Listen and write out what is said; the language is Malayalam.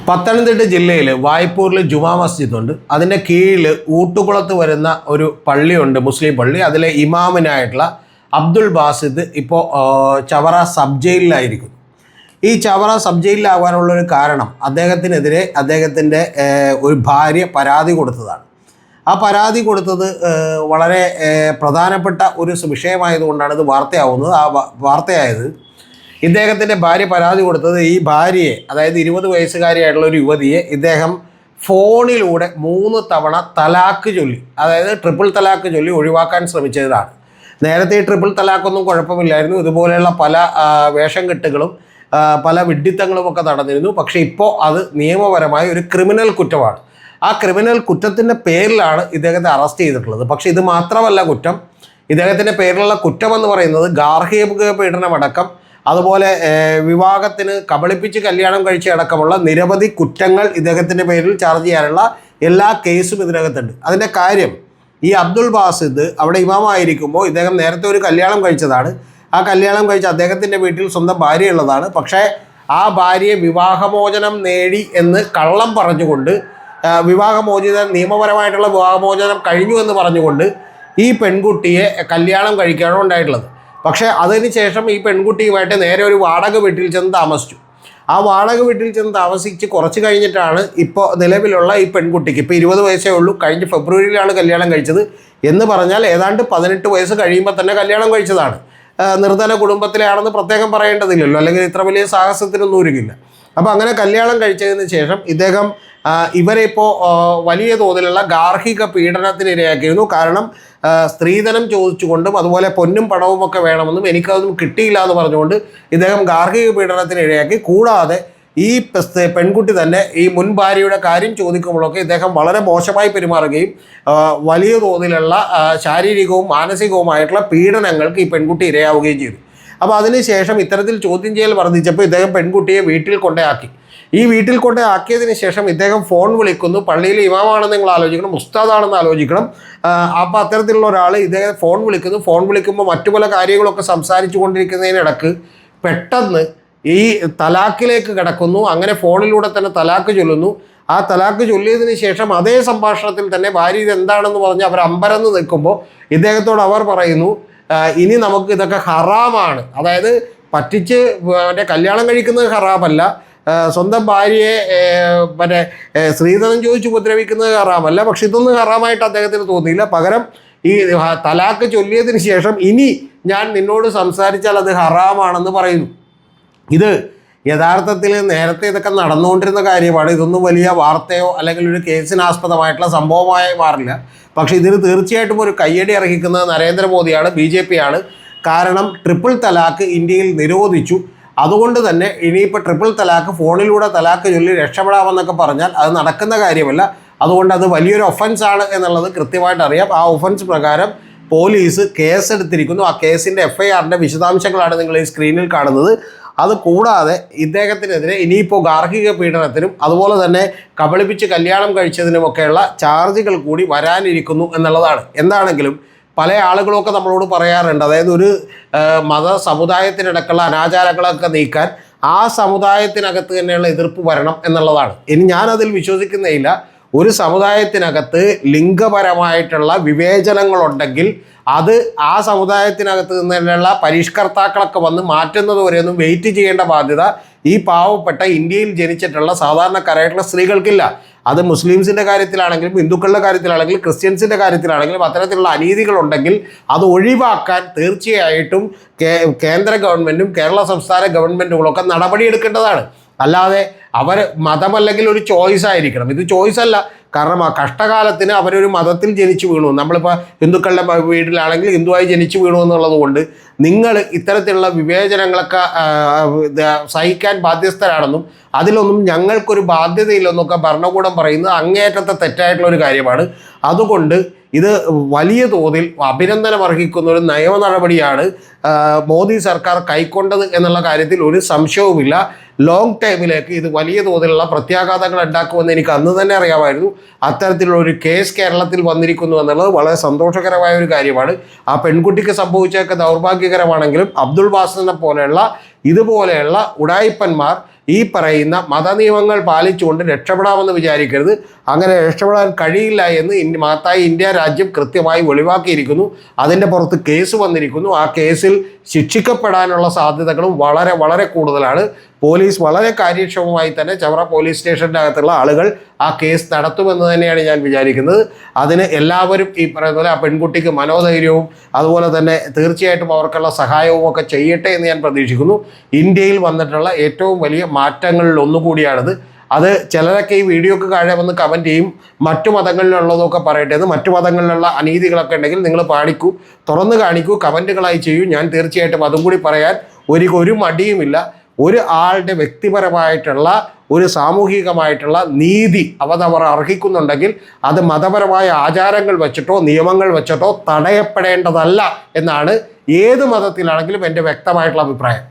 പത്തനംതിട്ട ജില്ലയിൽ വായ്പൂരിൽ ജുമാ മസ്ജിദ് ഉണ്ട്. അതിൻ്റെ കീഴിൽ ഊട്ടുകുളത്ത് വരുന്ന ഒരു പള്ളിയുണ്ട്, മുസ്ലിം പള്ളി. അതിലെ ഇമാമിനായിട്ടുള്ള അബ്ദുൾ ബാസിദ് ഇപ്പോൾ ചവറ സബ് ജയിലിലായിരിക്കുന്നു. ഈ ചവറ സബ് ജയിലിലാകാനുള്ളൊരു കാരണം അദ്ദേഹത്തിനെതിരെ അദ്ദേഹത്തിൻ്റെ ഒരു ഭാര്യ പരാതി കൊടുത്തതാണ്. ആ പരാതി കൊടുത്തത് വളരെ പ്രധാനപ്പെട്ട ഒരു വിഷയമായതുകൊണ്ടാണ് ഇത് വാർത്തയാവുന്നത്. ആ വാർത്തയായത് ഇദ്ദേഹത്തിൻ്റെ ഭാര്യ പരാതി കൊടുത്തത് ഈ ഭാര്യയെ, അതായത് 20 വയസ്സുകാരിയായിട്ടുള്ള ഒരു യുവതിയെ ഇദ്ദേഹം ഫോണിലൂടെ 3 തവണ തലാക്ക് ചൊല്ലി, അതായത് ട്രിപ്പിൾ തലാക്ക് ചൊല്ലി ഒഴിവാക്കാൻ ശ്രമിച്ചതാണ്. നേരത്തെ ഈ ട്രിപ്പിൾ തലാക്കൊന്നും കുഴപ്പമില്ലായിരുന്നു. ഇതുപോലെയുള്ള പല വേഷം കെട്ടുകളും പല വിഡ്ഢിത്തങ്ങളുമൊക്കെ നടന്നിരുന്നു. പക്ഷേ ഇപ്പോൾ അത് നിയമപരമായ ഒരു ക്രിമിനൽ കുറ്റമാണ്. ആ ക്രിമിനൽ കുറ്റത്തിൻ്റെ പേരിലാണ് ഇദ്ദേഹത്തെ അറസ്റ്റ് ചെയ്തിട്ടുള്ളത്. പക്ഷേ ഇത് മാത്രമല്ല കുറ്റം. ഇദ്ദേഹത്തിൻ്റെ പേരിലുള്ള കുറ്റമെന്ന് പറയുന്നത് ഗാർഹിക പീഡനമടക്കം, അതുപോലെ വിവാഹത്തിന് കബളിപ്പിച്ച് കല്യാണം കഴിച്ച അടക്കമുള്ള നിരവധി കുറ്റങ്ങൾ ഇദ്ദേഹത്തിൻ്റെ പേരിൽ ചാർജ് ചെയ്യാനുള്ള എല്ലാ കേസും ഇതിനകത്തുണ്ട്. അതിൻ്റെ കാര്യം, ഈ അബ്ദുൾ ബാസിദ് അവിടെ ഇമാമായിരിക്കുമ്പോൾ ഇദ്ദേഹം നേരത്തെ ഒരു കല്യാണം കഴിച്ചതാണ്. ആ കല്യാണം കഴിച്ച അദ്ദേഹത്തിൻ്റെ വീട്ടിൽ സ്വന്തം ഭാര്യയുള്ളതാണ്. പക്ഷേ ആ ഭാര്യയെ വിവാഹമോചനം നേടി എന്ന് കള്ളം പറഞ്ഞുകൊണ്ട്, നിയമപരമായിട്ടുള്ള വിവാഹമോചനം കഴിഞ്ഞു എന്ന് പറഞ്ഞുകൊണ്ട് ഈ പെൺകുട്ടിയെ കല്യാണം കഴിക്കുകയാണ് ഉണ്ടായിട്ടുള്ളത്. പക്ഷേ അതിനുശേഷം ഈ പെൺകുട്ടിയുമായിട്ട് നേരെ ഒരു വാടക വീട്ടിൽ ചെന്ന് താമസിച്ചു. ആ വാടക വീട്ടിൽ ചെന്ന് താമസിച്ച് കുറച്ച് കഴിഞ്ഞിട്ടാണ് ഇപ്പോൾ നിലവിലുള്ള ഈ പെൺകുട്ടിക്ക്, ഇപ്പോൾ 20 വയസ്സേ ഉള്ളൂ, കഴിഞ്ഞ ഫെബ്രുവരിയിലാണ് കല്യാണം കഴിച്ചത് എന്ന് പറഞ്ഞാൽ ഏതാണ്ട് 18 വയസ്സ് കഴിയുമ്പോൾ തന്നെ കല്യാണം കഴിച്ചതാണ്. നിർധന കുടുംബത്തിലാണെന്ന് പ്രത്യേകം പറയേണ്ടതില്ലല്ലോ, അല്ലെങ്കിൽ ഇത്ര വലിയ സാഹസത്തിനൊന്നും ഒരുങ്ങില്ല. അപ്പോൾ അങ്ങനെ കല്യാണം കഴിച്ചതിന് ശേഷം ഇദ്ദേഹം ഇവരെ ഇപ്പോൾ വലിയ തോതിലുള്ള ഗാർഹിക പീഡനത്തിന് ഇരയാക്കിയിരുന്നു. കാരണം സ്ത്രീധനം ചോദിച്ചുകൊണ്ടും അതുപോലെ പൊന്നും പണവും ഒക്കെ വേണമെന്നും എനിക്കതൊന്നും കിട്ടിയില്ല എന്ന് പറഞ്ഞുകൊണ്ട് ഇദ്ദേഹം ഗാർഹിക പീഡനത്തിന് ഇരയാക്കി. കൂടാതെ ഈ പെൺകുട്ടി തന്നെ ഈ മുൻ ഭാര്യയുടെ കാര്യം ചോദിക്കുമ്പോഴൊക്കെ ഇദ്ദേഹം വളരെ മോശമായി പെരുമാറുകയും വലിയ തോതിലുള്ള ശാരീരികവും മാനസികവുമായിട്ടുള്ള പീഡനങ്ങൾക്ക് ഈ പെൺകുട്ടി ഇരയാവുകയും ചെയ്തു. അപ്പോൾ അതിനുശേഷം ഇത്തരത്തിൽ ചോദ്യം ചെയ്യൽ വർദ്ധിച്ചപ്പോൾ ഇദ്ദേഹം പെൺകുട്ടിയെ വീട്ടിൽ കൊണ്ടയാക്കി. ഈ വീട്ടിൽ കൊണ്ടയാക്കിയതിന് ശേഷം ഇദ്ദേഹം ഫോൺ വിളിക്കുന്നു. പള്ളിയിലെ ഇമാമാണെന്ന് നിങ്ങൾ ആലോചിക്കണം, ഉസ്താദാണെന്ന് ആലോചിക്കണം. അപ്പോൾ അത്തരത്തിലുള്ള ഒരാൾ ഇദ്ദേഹം ഫോൺ വിളിക്കുന്നു. ഫോൺ വിളിക്കുമ്പോൾ മറ്റു പല കാര്യങ്ങളൊക്കെ സംസാരിച്ചു കൊണ്ടിരിക്കുന്നതിനിടക്ക് പെട്ടെന്ന് ഈ തലാക്കിലേക്ക് കിടക്കുന്നു. അങ്ങനെ ഫോണിലൂടെ തന്നെ തലാക്ക് ചൊല്ലുന്നു. ആ തലാക്ക് ചൊല്ലിയതിന് ശേഷം അതേ സംഭാഷണത്തിൽ തന്നെ ഭാര്യ ഇതെന്താണെന്ന് പറഞ്ഞ് അവർ അമ്പരന്ന് നിൽക്കുമ്പോൾ ഇദ്ദേഹത്തോട് അവർ പറയുന്നു, ഇനി നമുക്ക് ഇതൊക്കെ ഹറാമാണ്. അതായത് പറ്റിച്ച് കല്യാണം കഴിക്കുന്നത് ഹറാമല്ല, സ്വന്തം ഭാര്യയെ സ്ത്രീധനം ചോദിച്ച് ഉപദ്രവിക്കുന്നത് ഹറാമല്ല. പക്ഷെ ഇതൊന്നും ഹറാമായിട്ട് അദ്ദേഹത്തിന് തോന്നിയില്ല. പകരം ഈ തലാക്ക് ചൊല്ലിയതിന് ശേഷം ഇനി ഞാൻ നിന്നോട് സംസാരിച്ചാൽ അത് ഹറാമാണെന്ന് പറയുന്നു. ഇത് യഥാർത്ഥത്തിൽ നേരത്തെ ഇതൊക്കെ നടന്നുകൊണ്ടിരുന്ന കാര്യമാണ്. ഇതൊന്നും വലിയ വാർത്തയോ അല്ലെങ്കിൽ ഒരു കേസിനാസ്പദമായിട്ടുള്ള സംഭവമായി മാറില്ല. പക്ഷേ ഇതിന് തീർച്ചയായിട്ടും ഒരു കയ്യടി അർഹിക്കുന്നത് നരേന്ദ്രമോദിയാണ്, BJP ആണ്. കാരണം ട്രിപ്പിൾ തലാക്ക് ഇന്ത്യയിൽ നിരോധിച്ചു. അതുകൊണ്ട് തന്നെ ഇനിയിപ്പോൾ ട്രിപ്പിൾ തലാക്ക്, ഫോണിലൂടെ തലാക്ക് ചൊല്ലി രക്ഷപ്പെടാമെന്നൊക്കെ പറഞ്ഞാൽ അത് നടക്കുന്ന കാര്യമല്ല. അതുകൊണ്ട് അത് വലിയൊരു ഒഫൻസാണ് എന്നുള്ളത് കൃത്യമായിട്ട് അറിയാം. ആ ഒഫൻസ് പ്രകാരം പോലീസ് കേസെടുത്തിരിക്കുന്നു. ആ കേസിൻ്റെ FIRൻ്റെ വിശദാംശങ്ങളാണ് നിങ്ങൾ ഈ സ്ക്രീനിൽ കാണുന്നത്. അത് കൂടാതെ ഇദ്ദേഹത്തിനെതിരെ ഇനിയിപ്പോൾ ഗാർഹിക പീഡനത്തിനും അതുപോലെ തന്നെ കബളിപ്പിച്ച് കല്യാണം കഴിച്ചതിനുമൊക്കെയുള്ള ചാർജുകൾ കൂടി വരാനിരിക്കുന്നു എന്നുള്ളതാണ്. എന്താണെങ്കിലും പല ആളുകളൊക്കെ നമ്മളോട് പറയാറുണ്ട്, അതായത് ഒരു സമുദായത്തിനിടക്കുള്ള അനാചാരങ്ങളൊക്കെ നീക്കാൻ ആ സമുദായത്തിനകത്ത് തന്നെയുള്ള എതിർപ്പ് വരണം എന്നുള്ളതാണ്. ഇനി ഞാനതിൽ വിശ്വസിക്കുന്നേയില്ല. ഒരു സമുദായത്തിനകത്ത് ലിംഗപരമായിട്ടുള്ള വിവേചനങ്ങളുണ്ടെങ്കിൽ അത് ആ സമുദായത്തിനകത്ത് നിന്നുള്ള പരിഷ്കർത്താക്കളൊക്കെ വന്ന് മാറ്റുന്നത് വരെയൊന്നും വെയിറ്റ് ചെയ്യേണ്ട ബാധ്യത ഈ പാവപ്പെട്ട ഇന്ത്യയിൽ ജനിച്ചിട്ടുള്ള സാധാരണക്കാരായിട്ടുള്ള സ്ത്രീകൾക്കില്ല. അത് മുസ്ലിംസിൻ്റെ കാര്യത്തിലാണെങ്കിലും ഹിന്ദുക്കളുടെ കാര്യത്തിലാണെങ്കിലും ക്രിസ്ത്യൻസിൻ്റെ കാര്യത്തിലാണെങ്കിലും അത്തരത്തിലുള്ള അനീതികളുണ്ടെങ്കിൽ അത് ഒഴിവാക്കാൻ തീർച്ചയായിട്ടും കേന്ദ്ര ഗവൺമെൻറ്റും കേരള സംസ്ഥാന ഗവൺമെൻറ്റുകളൊക്കെ നടപടിയെടുക്കേണ്ടതാണ്. അല്ലാതെ അവർ മതമല്ലെങ്കിൽ ഒരു ചോയ്സ് ആയിരിക്കണം. ഇത് ചോയ്സ് അല്ല. കാരണം ആ കഷ്ടകാലത്തിന് അവരൊരു മതത്തിൽ ജനിച്ചു വീണു. നമ്മളിപ്പോൾ ഹിന്ദുക്കളുടെ വീട്ടിലാണെങ്കിൽ ഹിന്ദുവായി ജനിച്ചു വീണു എന്നുള്ളത് കൊണ്ട് നിങ്ങൾ ഇത്തരത്തിലുള്ള വിവേചനങ്ങളൊക്കെ സഹിക്കാൻ ബാധ്യസ്ഥരാണെന്നും അതിലൊന്നും ഞങ്ങൾക്കൊരു ബാധ്യതയില്ലെന്നൊക്കെ ഭരണകൂടം പറയുന്നത് അങ്ങേയറ്റത്തെ തെറ്റായിട്ടുള്ളൊരു കാര്യമാണ്. അതുകൊണ്ട് ഇത് വലിയ തോതിൽ അഭിനന്ദനം അർഹിക്കുന്ന ഒരു നിയമ നടപടിയാണ് മോദി സർക്കാർ കൈക്കൊണ്ടത് എന്നുള്ള കാര്യത്തിൽ ഒരു സംശയവുമില്ല. ലോങ് ടൈമിലേക്ക് ഇത് വലിയ തോതിലുള്ള പ്രത്യാഘാതങ്ങൾ ഉണ്ടാക്കുമെന്ന് എനിക്ക് അന്ന് തന്നെ അറിയാമായിരുന്നു. അത്തരത്തിലുള്ള ഒരു കേസ് കേരളത്തിൽ വന്നിരിക്കുന്നു എന്നുള്ളത് വളരെ സന്തോഷകരമായ ഒരു കാര്യമാണ്. ആ പെൺകുട്ടിക്ക് സംഭവിച്ചതൊക്കെ ദൗർഭാഗ്യകരമാണെങ്കിലും അബ്ദുൾ ബാസിനെ പോലെയുള്ള ഇതുപോലെയുള്ള ഉടായിപ്പന്മാർ ഈ പറയുന്ന മതനിയമങ്ങൾ പാലിച്ചുകൊണ്ട് രക്ഷപ്പെടാമെന്ന് വിചാരിക്കരുത്. അങ്ങനെ രക്ഷപ്പെടാൻ കഴിയില്ല എന്ന് മഹത്തായ ഇന്ത്യ രാജ്യം കൃത്യമായി വെളിവാക്കിയിരിക്കുന്നു. അതിൻ്റെ പുറത്ത് കേസ് വന്നിരിക്കുന്നു. ആ കേസിൽ ശിക്ഷിക്കപ്പെടാനുള്ള സാധ്യതകളും വളരെ വളരെ കൂടുതലാണ്. പോലീസ് വളരെ കാര്യക്ഷമമായി തന്നെ ചവറ പോലീസ് സ്റ്റേഷൻ്റെ അകത്തുള്ള ആളുകൾ ആ കേസ് നടത്തുമെന്ന് തന്നെയാണ് ഞാൻ വിചാരിക്കുന്നത്. അതിന് എല്ലാവരും ഈ പറയുന്ന പോലെ ആ പെൺകുട്ടിക്ക് മനോധൈര്യവും അതുപോലെ തന്നെ തീർച്ചയായിട്ടും അവർക്കുള്ള സഹായവും ഒക്കെ ചെയ്യട്ടെ എന്ന് ഞാൻ പ്രതീക്ഷിക്കുന്നു. ഇന്ത്യയിൽ വന്നിട്ടുള്ള ഏറ്റവും വലിയ മാറ്റങ്ങളിൽ ഒന്നുകൂടിയാണിത്. അത് ചിലരൊക്കെ ഈ വീഡിയോക്ക് താഴെ വന്ന് കമൻറ്റ് ചെയ്യും, മറ്റു മതങ്ങളിലുള്ളതൊക്കെ പറയട്ടെ എന്ന്. മറ്റു മതങ്ങളിലുള്ള അനീതികളൊക്കെ ഉണ്ടെങ്കിൽ നിങ്ങൾ പാടിക്കൂ, തുറന്ന് കാണിക്കൂ, കമൻറ്റുകളായി ചെയ്യൂ. ഞാൻ തീർച്ചയായിട്ടും അതും കൂടി പറയാൻ ഒരു മടിയുമില്ല. ഒരു ആളുടെ വ്യക്തിപരമായിട്ടുള്ള ഒരു സാമൂഹികമായിട്ടുള്ള നീതി അവർ അർഹിക്കുന്നുണ്ടെങ്കിൽ അത് മതപരമായ ആചാരങ്ങൾ വെച്ചിട്ടോ നിയമങ്ങൾ വെച്ചിട്ടോ തടയപ്പെടേണ്ടതല്ല എന്നാണ് ഏത് മതത്തിലാണെങ്കിലും എൻ്റെ വ്യക്തമായിട്ടുള്ള അഭിപ്രായം.